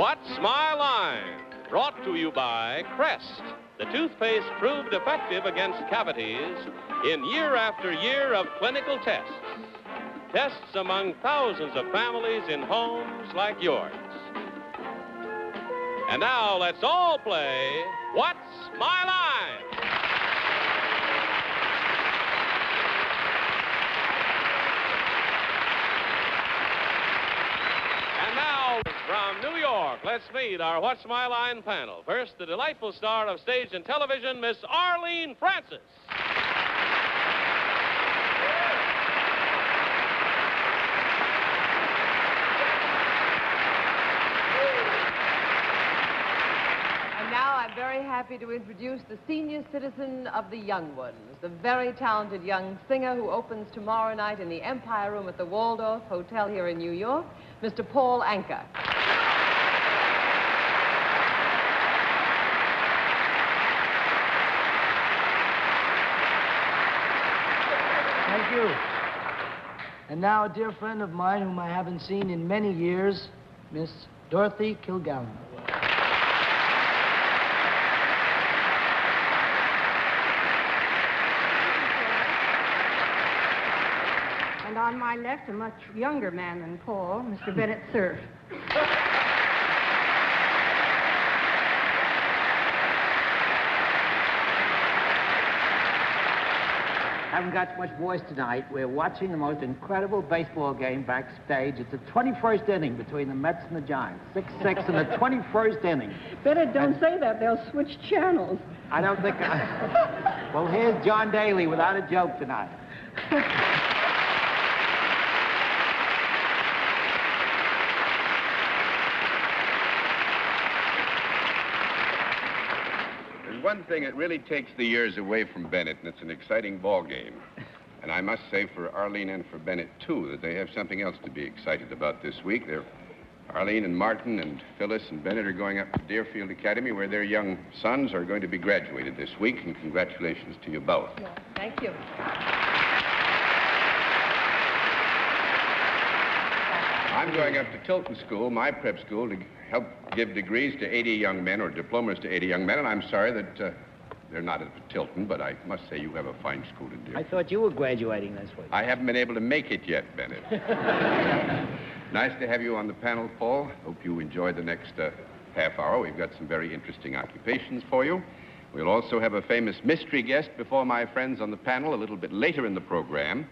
What's My Line? Brought to you by Crest. The toothpaste proved effective against cavities in year after year of clinical tests. Tests among thousands of families in homes like yours. And now let's all play What's My Line? And now, from New York, let's meet our What's My Line panel. First, the delightful star of stage and television, Miss Arlene Francis. And now I'm very happy to introduce the senior citizen of the young ones, the very talented young singer who opens tomorrow night in the Empire Room at the Waldorf Hotel here in New York, Mr. Paul Anka. Thank you. And now a dear friend of mine whom I haven't seen in many years, Miss Dorothy Kilgallen. And on my left, a much younger man than Paul, Mr. Bennett, Cerf. Haven't got much voice tonight. We're watching the most incredible baseball game backstage. It's the 21st inning between the Mets and the Giants. 6-6 in the 21st inning. Bennett, don't say that. They'll switch channels. I don't think Well, here's John Daly without a joke tonight. One thing, it really takes the years away from Bennett, and it's an exciting ball game. And I must say for Arlene and for Bennett, too, that they have something else to be excited about this week. Arlene and Martin and Phyllis and Bennett are going up to Deerfield Academy, where their young sons are going to be graduated this week, and congratulations to you both. Yeah, thank you. I'm going up to Tilton School, my prep school, to help give degrees to 80 young men, or diplomas to 80 young men, and I'm sorry that they're not at Tilton, but I must say you have a fine school in Deerfield. I thought you were graduating this week. I haven't been able to make it yet, Bennett. Nice to have you on the panel, Paul. Hope you enjoy the next half hour. We've got some very interesting occupations for you. We'll also have a famous mystery guest before my friends on the panel a little bit later in the program.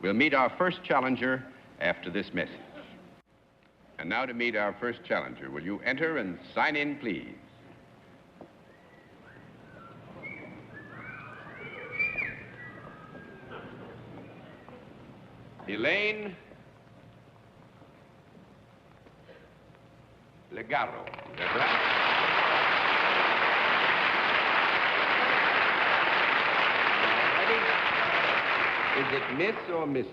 We'll meet our first challenger after this message. And now to meet our first challenger. Will you enter and sign in, please? Elaine Legaro. Is that right? Is it Miss or Mrs.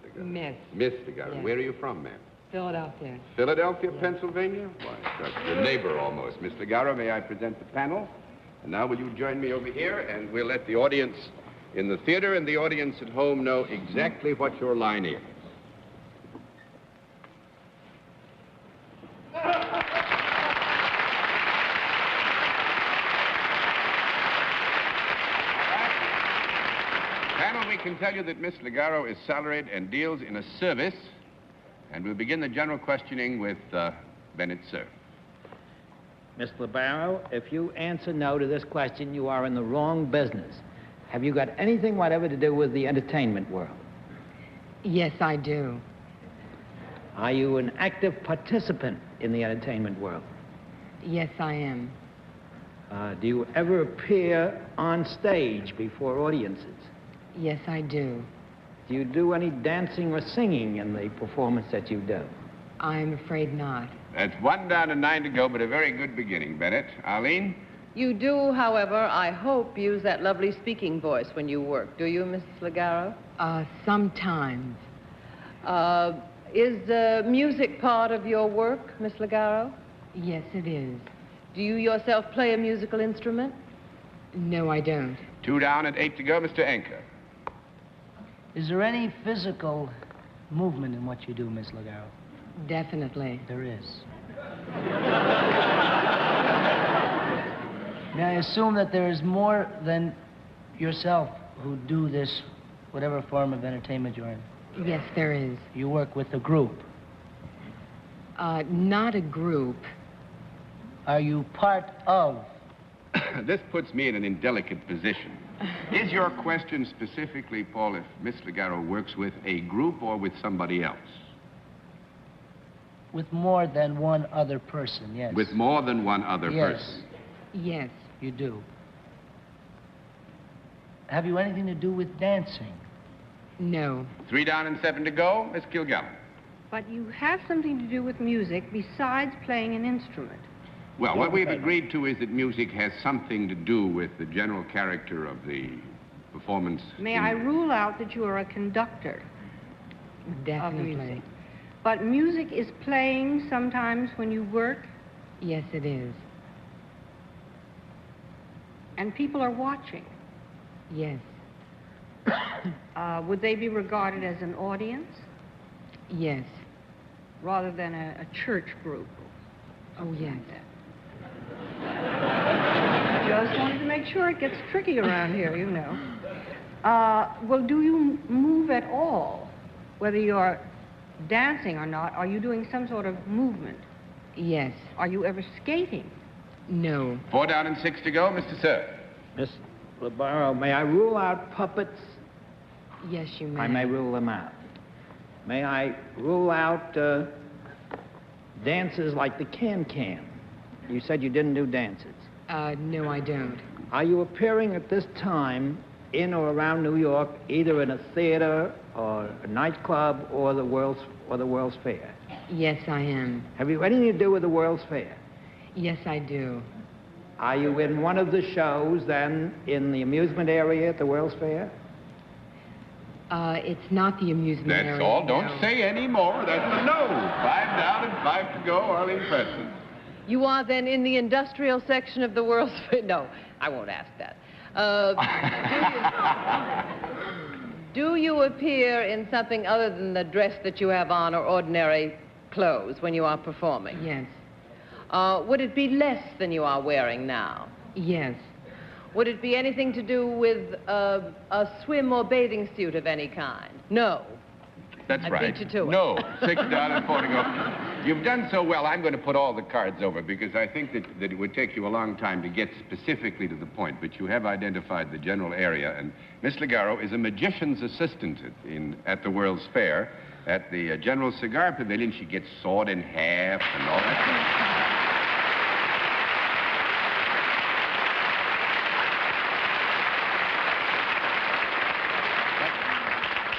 Legaro? Miss. Miss Legaro. Yes. Where are you from, ma'am? Philadelphia. Philadelphia, Pennsylvania? Why, that's your neighbor almost. Miss Legaro, may I present the panel? And now will you join me over here, and we'll let the audience in the theater and the audience at home know exactly what your line is. Panel, we can tell you that Miss Legaro is salaried and deals in a service. And we'll begin the general questioning with Bennett, Cerf. Miss Liberace, if you answer no to this question, you are in the wrong business. Have you got anything whatever to do with the entertainment world? Yes, I do. Are you an active participant in the entertainment world? Yes, I am. Do you ever appear on stage before audiences? Yes, I do. Do you do any dancing or singing in the performance that you do? I'm afraid not. That's 1 down and 9 to go, but a very good beginning, Bennett. Arlene? You do, however, I hope, use that lovely speaking voice when you work. Do you, Mrs. Legaro? Sometimes. Is music part of your work, Miss Legaro? Yes, it is. Do you yourself play a musical instrument? No, I don't. 2 down and 8 to go, Mr. Anka. Is there any physical movement in what you do, Miss Legaro? Definitely. There is. May I assume that there is more than yourself who do this, whatever form of entertainment you're in? Yes, there is. You work with a group. Not a group. Are you part of? This puts me in an indelicate position. Is your question specifically, Paul, if Miss Ligaro works with a group or with somebody else? With more than one other person, yes. With more than one other Yes. person? Yes. You do. Have you anything to do with dancing? No. 3 down and 7 to go, Miss Kilgallen. But you have something to do with music besides playing an instrument. Well, what we've agreed to is that music has something to do with the general character of the performance. May I rule out that you are a conductor of Definitely. music? But music is playing sometimes when you work, Yes, it is. and people are watching. Yes. Would they be regarded as an audience Yes. rather than a church group? Oh, yes. Just wanted to make sure. It gets tricky around here, you know. Well, do you move at all? Whether you're dancing or not, are you doing some sort of movement? Yes. Are you ever skating? No. 4 down and 6 to go, Mr. Cerf. Miss Libaro, may I rule out puppets? Yes, you may. I may rule them out. May I rule out dances like the can-can? You said you didn't do dances. No, I don't. Are you appearing at this time in or around New York, either in a theater or a nightclub or the World's Fair? Yes, I am. Have you anything to do with the World's Fair? Yes, I do. Are you in one of the shows, then, in the amusement area at the World's Fair? It's not the amusement area. That's all. Don't no. say any more. That's a no. 5 down and 5 to go, Arlene Preston. You are then in the industrial section of the World's Fair? No, I won't ask that. Do you appear in something other than the dress that you have on or ordinary clothes when you are performing? Yes. Would it be less than you are wearing now? Yes. Would it be anything to do with a swim or bathing suit of any kind? No. That's I right. beat you to it. No. 6 down and 4 to go. You've done so well, I'm going to put all the cards over because I think that it would take you a long time to get specifically to the point, but you have identified the general area, and Miss Ligaro is a magician's assistant at the World's Fair. At the General Cigar Pavilion, she gets sawed in half and all that.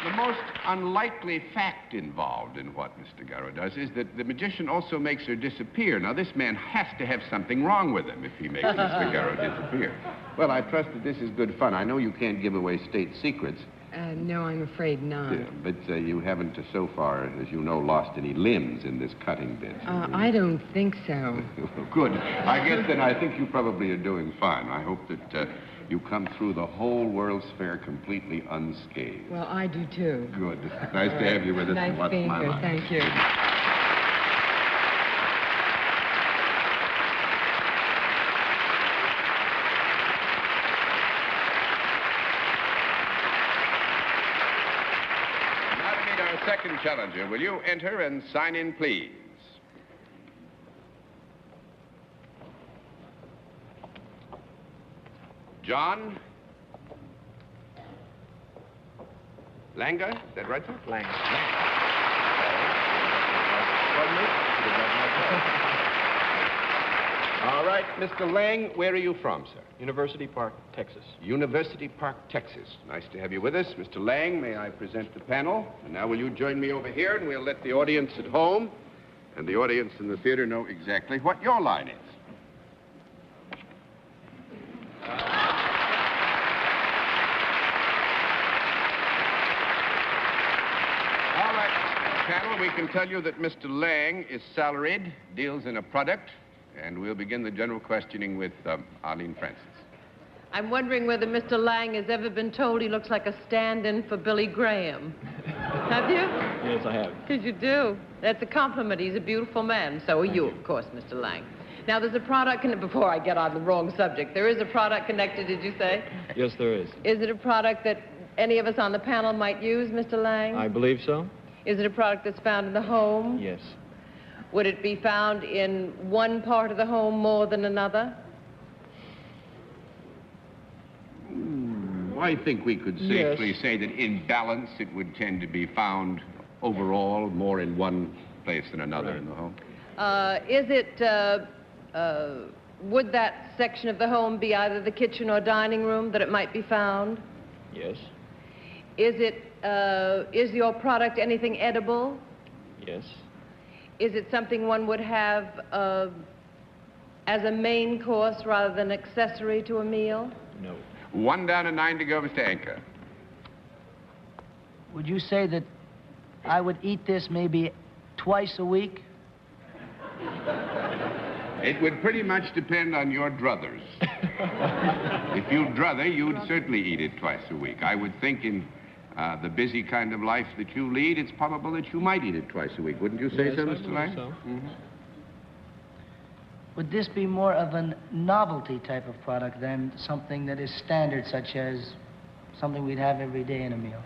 The most unlikely fact involved in what Miss Ligaro does is that the magician also makes her disappear. Now, this man has to have something wrong with him if he makes Miss Ligaro disappear. Well, I trust that this is good fun. I know you can't give away state secrets. No, I'm afraid not. But you haven't, so far, as you know, lost any limbs in this cutting bit. I don't think so. Good. I guess then I think you probably are doing fine. I hope that you come through the whole World's Fair completely unscathed. Well, I do too. Good. Nice to have you with us. Nice What's being my here. line? Thank you. Now to meet our second challenger. Will you enter and sign in, please? John Langer, is that right, sir? Lang. All right, Mr. Lang, where are you from, sir? University Park, Texas. University Park, Texas. Nice to have you with us. Mr. Lang, may I present the panel? And now will you join me over here, and we'll let the audience at home and the audience in the theater know exactly what your line is. All right, panel, we can tell you that Mr. Lang is salaried, deals in a product, and we'll begin the general questioning with Arlene Francis. I'm wondering whether Mr. Lang has ever been told he looks like a stand-in for Billy Graham. Have you? Yes, I have. Because you do. That's a compliment. He's a beautiful man. So are you, of course, Mr. Lang. Now, there's a product, before I get on the wrong subject, there is a product connected, did you say? Yes, there is. Is it a product that any of us on the panel might use, Mr. Lang? I believe so. Is it a product that's found in the home? Yes. Would it be found in one part of the home more than another? I think we could safely say that in balance it would tend to be found overall more in one place than another in the home. Would that section of the home be either the kitchen or dining room that it might be found? Yes. Is your product anything edible? Yes. Is it something one would have as a main course rather than accessory to a meal? No. 1 down and 9 to go, Mr. Anka. Would you say that I would eat this maybe twice a week? It would pretty much depend on your druthers. If you druther, you'd certainly eat it twice a week. I would think in the busy kind of life that you lead, it's probable that you might eat it twice a week. Wouldn't you say Yes, so, I Mr. Lang? believe so. Mhm. Would this be more of a novelty type of product than something that is standard, such as something we'd have every day in a meal?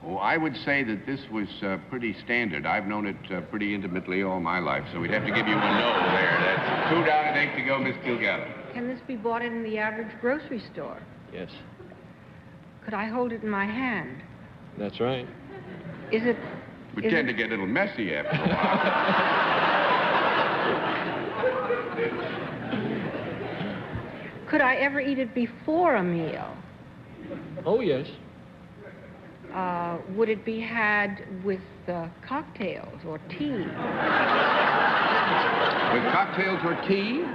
Oh, I would say that this was pretty standard. I've known it pretty intimately all my life, so we'd have to give you a no there. That's 2 down and 8 to go, Miss Kilgallen. Can this be bought in the average grocery store? Yes. Could I hold it in my hand? That's right. Is it... We is tend it- to get a little messy after a while. Could I ever eat it before a meal? Oh, yes. Would it be had with cocktails or tea? With cocktails or tea?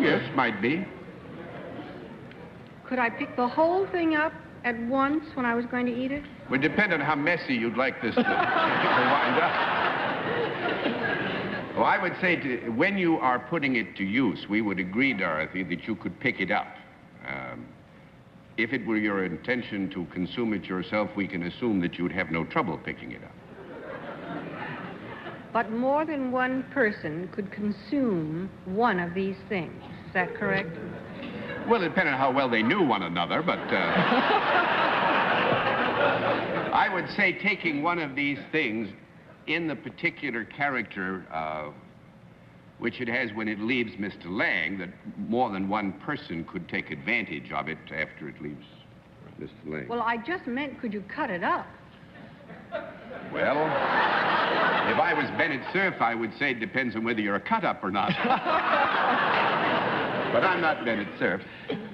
Yes, might be. Could I pick the whole thing up at once when I was going to eat it? Would depend on how messy you'd like this to wind up. Well, I would say when you are putting it to use, we would agree, Dorothy, that you could pick it up. If it were your intention to consume it yourself, we can assume that you'd have no trouble picking it up. But more than one person could consume one of these things. Is that correct? Well, it depends on how well they knew one another, but I would say taking one of these things in the particular character which it has when it leaves Mr. Lang, that more than one person could take advantage of it after it leaves Mr. Lang. Well, I just meant, could you cut it up? Well, if I was Bennett Cerf, I would say it depends on whether you're a cut-up or not. But I'm not Bennett Cerf.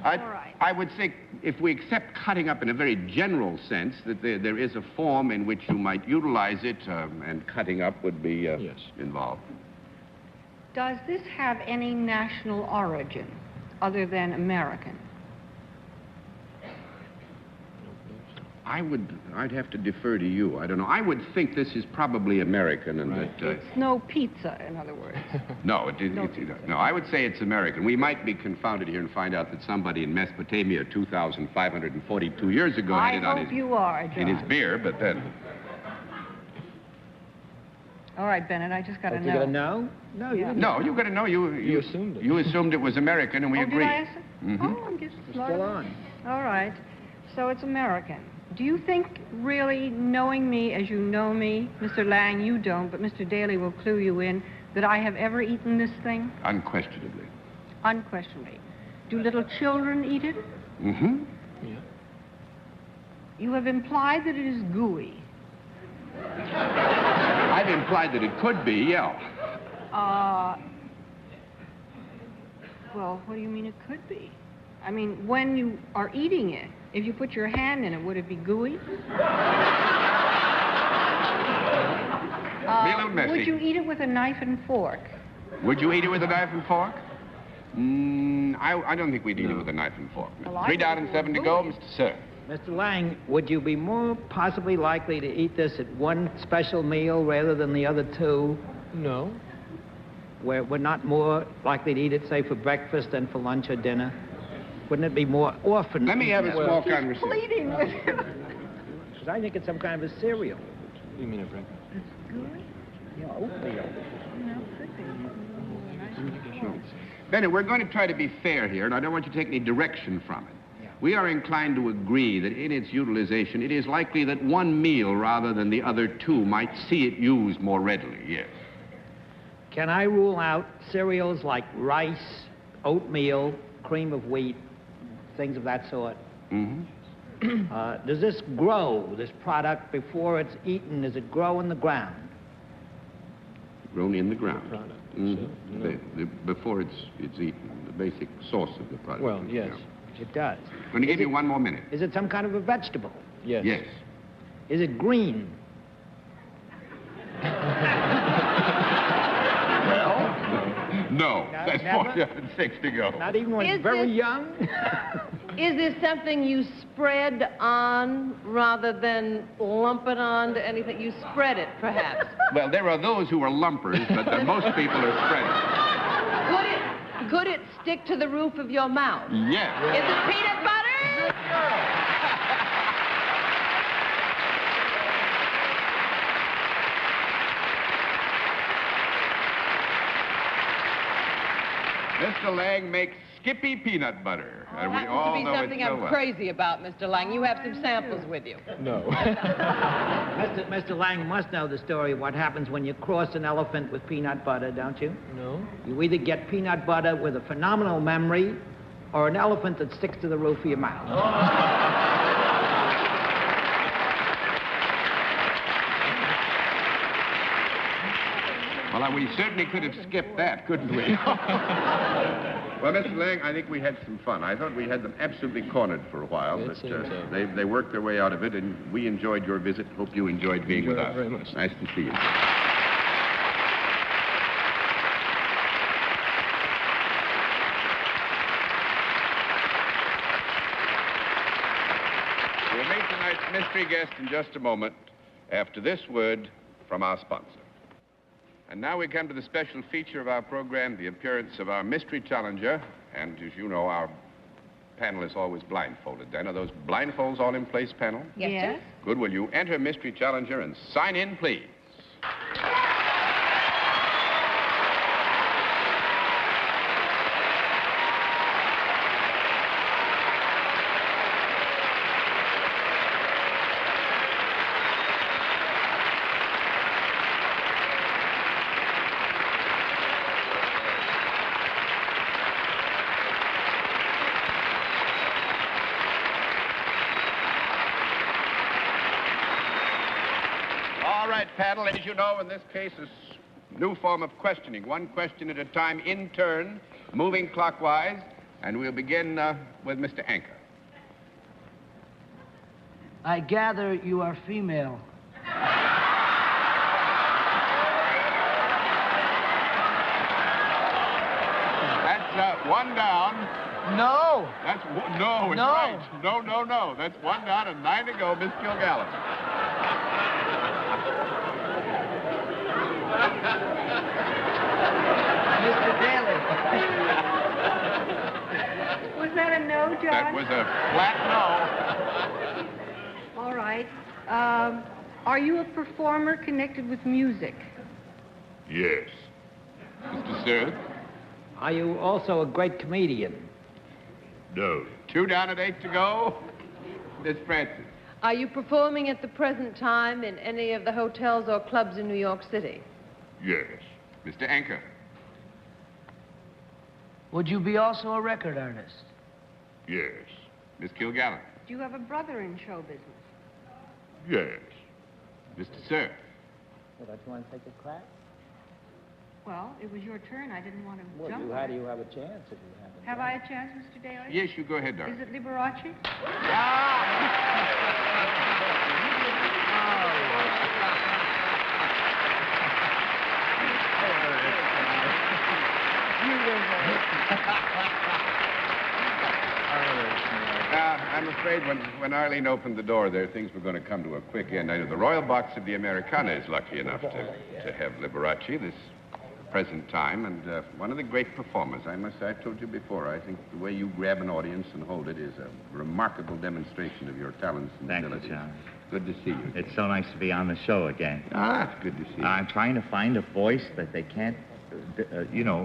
All right. I would say, if we accept cutting up in a very general sense, that there is a form in which you might utilize it, and cutting up would be Yes. involved. Does this have any national origin other than American? I'd have to defer to you. I don't know. I would think this is probably American, and Right. that... It's no pizza, in other words. No, No. no, I would say it's American. We might be confounded here and find out that somebody in Mesopotamia 2,542 years ago had I it on hope his, you are, in his John. beer, but then... All right, Bennett, I just got to You got a know. no? No, you didn't. No, you got to know. You assumed it. You assumed it was American, and we Oh, agreed. did I ask it? Mhm. Oh, I'm getting It's still on. All right. So it's American. Do you think, really, knowing me as you know me, Mr. Lang, you don't, but Mr. Daly will clue you in, that I have ever eaten this thing? Unquestionably. Unquestionably. Do little children eat it? Mm-hmm. Yeah. You have implied that it is gooey. I've implied that it could be, yeah. Well, what do you mean it could be? I mean, when you are eating it, if you put your hand in it, would it be gooey? Be a little messy. Would you eat it with a knife and fork? Would you eat it with a knife and fork? I don't think we'd eat it with a knife and fork. Well, I 3 down think and it 7 to would go, be. Mr. Cerf. Mr. Lang, would you be more possibly likely to eat this at one special meal rather than the other two? No. Where we're not more likely to eat it, say, for breakfast than for lunch or dinner? Wouldn't it be more often? Let me have a small conversation. Pleading with you. Because I think it's some kind of a cereal. What do you mean a breakfast? It's good. You know, oatmeal. No, could be. Bennett, we're going to try to be fair here, and I don't want you to take any direction from it. Yeah. We are inclined to agree that in its utilization, it is likely that one meal rather than the other two might see it used more readily, yes. Can I rule out cereals like rice, oatmeal, cream of wheat, things of that sort? Mm-hmm. Does this grow, this product, before it's eaten? Does it grow in the ground? Grown in the ground. Product. Mm-hmm. So, no. Before it's eaten, the basic source of the product. Well, yes. It does. I'm going to give you one more minute. Is it some kind of a vegetable? Yes. Yes. Is it green? No. No, That's never? 6 to go. Not even when Is it's very this- young? Is this something you spread on rather than lump it on to anything? You spread it, perhaps. Well, there are those who are lumpers, but most people are spreaders. Could it stick to the roof of your mouth? Yes. Is it peanut butter? Mr. Lang makes Skippy peanut butter. That We happens all to be know something it so I'm well. crazy about, Mr. Lang. You have some samples with you. No. Mr. Lang must know the story of what happens when you cross an elephant with peanut butter, don't you? No. You either get peanut butter with a phenomenal memory or an elephant that sticks to the roof of your mouth. Well, we certainly could have skipped that, couldn't we? Well, Mr. Lang, I think we had some fun. I thought we had them absolutely cornered for a while, It but seems so. they worked their way out of it, and we enjoyed your visit. Hope you enjoyed being with Enjoyed it us. very much. Nice to see you. We'll meet tonight's mystery guest in just a moment after this word from our sponsor. And now we come to the special feature of our program, the appearance of our mystery challenger. And as you know, our panel is always blindfolded. Then, are those blindfolds all in place, panel? Yes. Good. Will you enter mystery challenger and sign in, please? All right, panel, as you know, in this case, is new form of questioning. One question at a time, in turn, moving clockwise. And we'll begin with Mr. Anka. I gather you are female. That's one down. No. No, it's No. right. No. That's one down and 9 to go, Miss Kilgallen. Mr. Daly. Was that a no, John? That was a flat All right. Are you a performer connected with music? no. Yes. Mr. Cerf? Are you also a great comedian? No. 2 down and 8 to go. Miss Francis? Are you performing at the present time in any of the hotels or clubs in New York City? Yes. Mr. Anka? Would you be also a record artist? Yes. Miss Kilgallen? Do you have a brother in show business? Yes. Mr. Cerf? Well, don't you want to take a crack? Well, it was your turn. I didn't want to Well, jump how on do it. you have a chance if you haven't? Have I a chance, Mr. Daly? Yes, you go ahead, Is Dorothy. it Liberace? I'm afraid when Arlene opened the door there, things were going to come to a quick end. I know the Royal Box of the Americana is lucky enough to have Liberace this present time, and one of the great performers. I must say, I've told you before, I think the way you grab an audience and hold it is a remarkable demonstration of your talents and Thank you, abilities. John. Good to see you. It's so nice to be on the show again. Ah, it's good to see you. I'm trying to find a voice that they can't,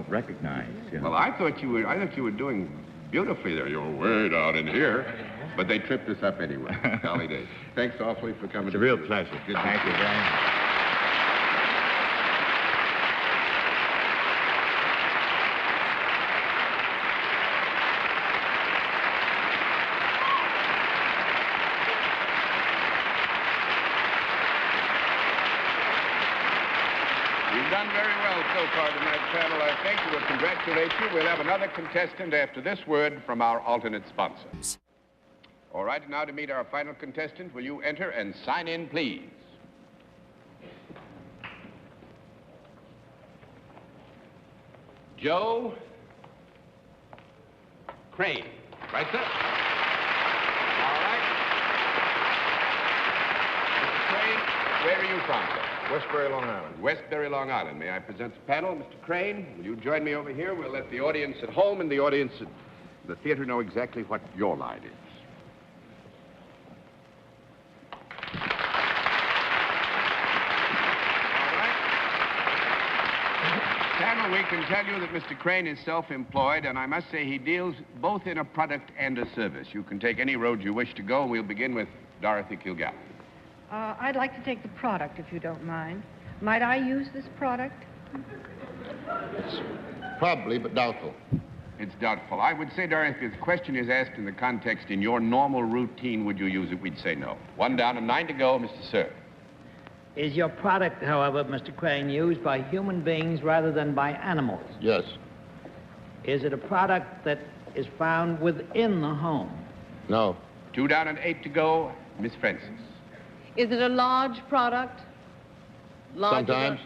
recognize. Well, I thought you were doing beautifully there. You were way down in here. But they tripped us up anyway. Golly days. Thanks awfully for coming. It's a real pleasure. Good. Thank you very much. You've done very well so far tonight, panel. I think we'll congratulate you. We'll have another contestant after this word from our alternate sponsors. All right, now to meet our final contestant, will you enter and sign in, please? Joe Crane. Right, sir? All right. Mr. Crane, where are you from, sir? Westbury, Long Island. Westbury, Long Island. May I present the panel? Mr. Crane, will you join me over here? We'll let the audience at home and the audience at the theater know exactly what your line is. All right. Panel, we can tell you that Mr. Crane is self-employed, and I must say he deals both in a product and a service. You can take any road you wish to go. We'll begin with Dorothy Kilgallen. I'd like to take the product, if you don't mind. Might I use this product? It's probably, but doubtful. It's doubtful. I would say, Dorothy, if the question is asked in the context, in your normal routine, would you use it? We'd say no. 1 down and 9 to go, Mr. Cerf. Is your product, however, Mr. Crane, used by human beings rather than by animals? Yes. Is it a product that is found within the home? No. 2 down and 8 to go, Miss Francis. Is it a large product? Large Sometimes.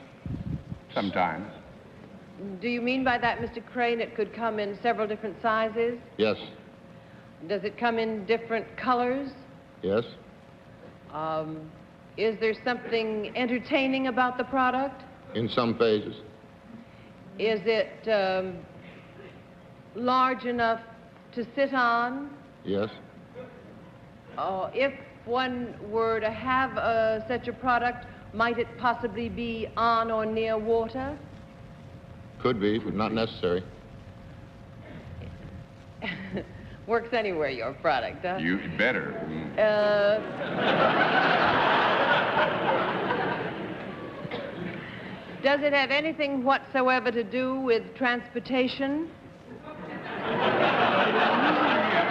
Sometimes. Do you mean by that, Mr. Crane, it could come in several different sizes? Yes. Does it come in different colors? Yes. Is there something entertaining about the product? In some phases. Is it large enough to sit on? Yes. If one were to have such a product, might it possibly be on or near water? Could be, but not necessary. Works anywhere, your product, huh? You better. Does it have anything whatsoever to do with transportation?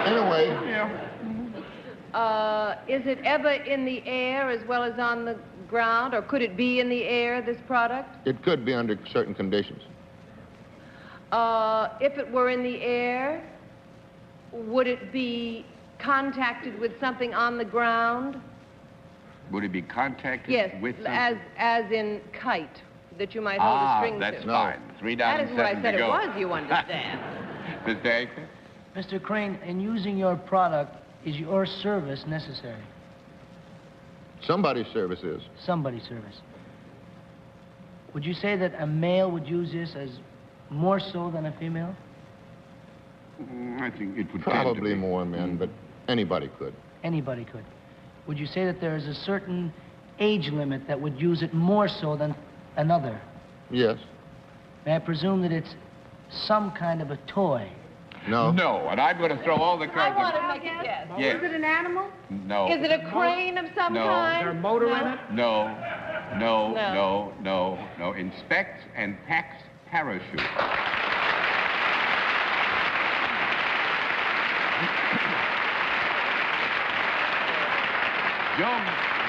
In a way. Yeah. Is it ever in the air as well as on the ground, or could it be in the air, this product? It could be under certain conditions. If it were in the air, would it be contacted with something on the ground? Would it be contacted Yes, with something? as in kite, that you might hold a string that's to. fine. 3 down That and isn't what 7 I said to it go. was, you understand. Mr. Anka? Mr. Crane, in using your product, is your service necessary? Somebody's service is. Somebody's service. Would you say that a male would use this as more so than a female? I think it would Probably tend to be. more men, but anybody could. Anybody could. Would you say that there is a certain age limit that would use it more so than another? Yes. May I presume that it's some kind of a toy? No. No, and I'm going to throw all the I cards. want to make a guess. Yes. Is it an animal? No. Is it a crane of some No. kind? Is there a motor in it? No. No, No. no, no, no. Inspects and packs parachute.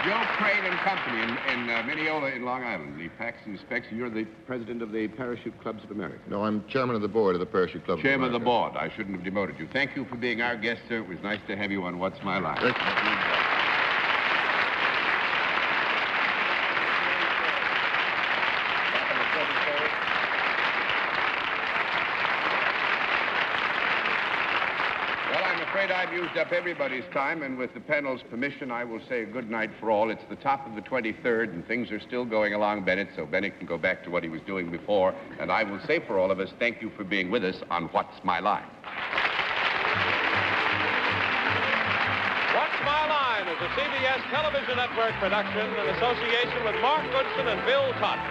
Joe Crane and Company in Mineola in Long Island. He packs and inspects, and you're the president of the Parachute Clubs of America. No, I'm chairman of the board of the Parachute Club. Chairman of the board. I shouldn't have demoted you. Thank you for being our guest, sir. It was nice to have you on What's My Line. Thank you. Well, I'm afraid I've used up everybody's time, and with the panel's permission, I will say good night for all. It's the top of the 23rd, and things are still going along, Bennett, so Bennett can go back to what he was doing before. And I will say for all of us, thank you for being with us on What's My Line. What's My Line is a CBS Television Network production in association with Mark Goodson and Bill Totten.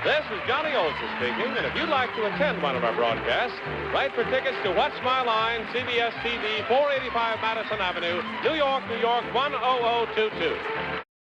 This is Johnny Olson speaking, and if you'd like to attend one of our broadcasts, write for tickets to What's My Line, CBS TV, 485 Madison Avenue, New York, New York, 10022.